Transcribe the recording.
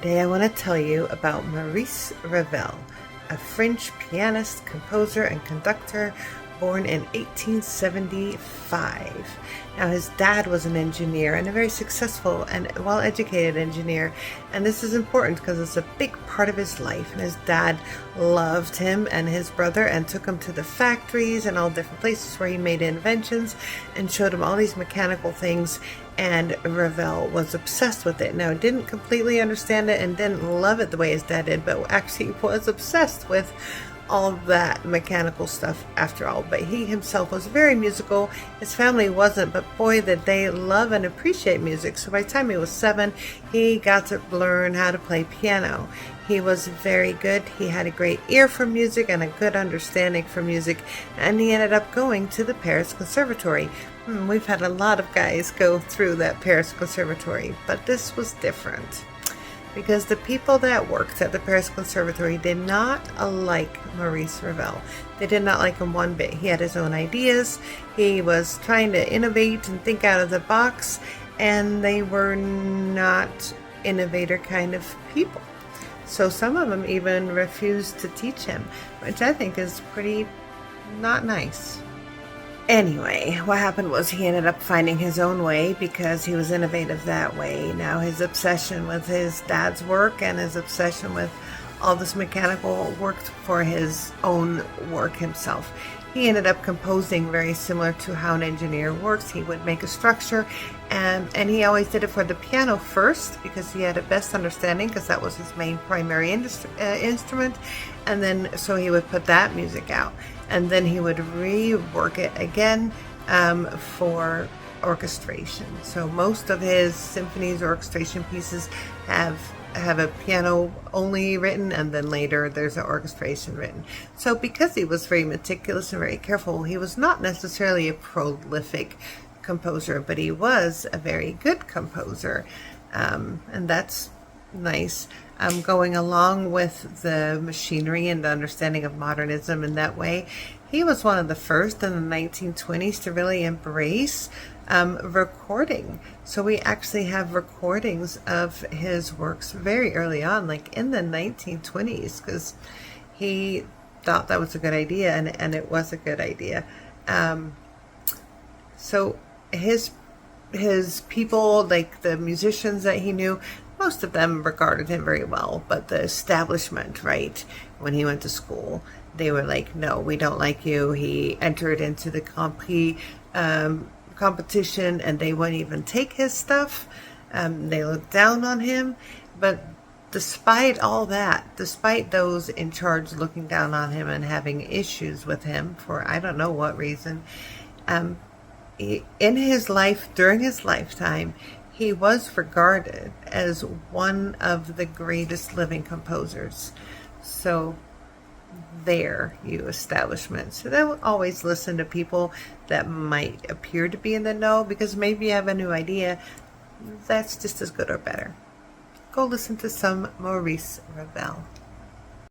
Today I want to tell you about Maurice Ravel, a French pianist, composer, and conductor born in 1875. Now, his dad was an engineer and a very successful and well-educated engineer, and this is important because it's a big part of his life. And his dad loved him and his brother and took him to the factories and all different places where he made inventions and showed him all these mechanical things, and Ravel was obsessed with it. Now, didn't completely understand it and didn't love it the way his dad did, but actually was obsessed with all that mechanical stuff after all. But he himself was very musical. His family wasn't, but boy, did they love and appreciate music. So by the time he was 7, he got to learn how to play piano. He was very good. He had a great ear for music and a good understanding for music, and he ended up going to the Paris Conservatory. We've had a lot of guys go through that Paris Conservatory, but this was different, because the people that worked at the Paris Conservatory did not like Maurice Ravel. They did not like him one bit. He had his own ideas. He was trying to innovate and think out of the box, and they were not innovator kind of people. So some of them even refused to teach him, which I think is pretty not nice. Anyway, what happened was he ended up finding his own way because he was innovative that way. Now, his obsession with his dad's work and his obsession with all this mechanical worked for his own work himself. He ended up composing very similar to how an engineer works. He would make a structure, and he always did it for the piano first because he had a best understanding, because that was his main primary instrument. And then so he would put that music out, and then he would rework it again for orchestration. So most of his symphonies, orchestration pieces have a piano only written, and then later there's an orchestration written. So because he was very meticulous and very careful, he was not necessarily a prolific composer, but he was a very good composer, and that's nice. Going along with the machinery and the understanding of modernism in that way, he was one of the first in the 1920s to really embrace recording. So we actually have recordings of his works very early on, like in the 1920s, because he thought that was a good idea, and it was a good idea. So his people, like the musicians that he knew, most of them regarded him very well, but the establishment, right, when he went to school, they were like, no, we don't like you. He entered into the competition, and they wouldn't even take his stuff. They looked down on him. But despite all that, despite those in charge looking down on him and having issues with him for I don't know what reason, in his life, during his lifetime, he was regarded as one of the greatest living composers. So there, you establishment. So they will always listen to people that might appear to be in the know, because maybe you have a new idea that's just as good or better. Go listen to some Maurice Ravel.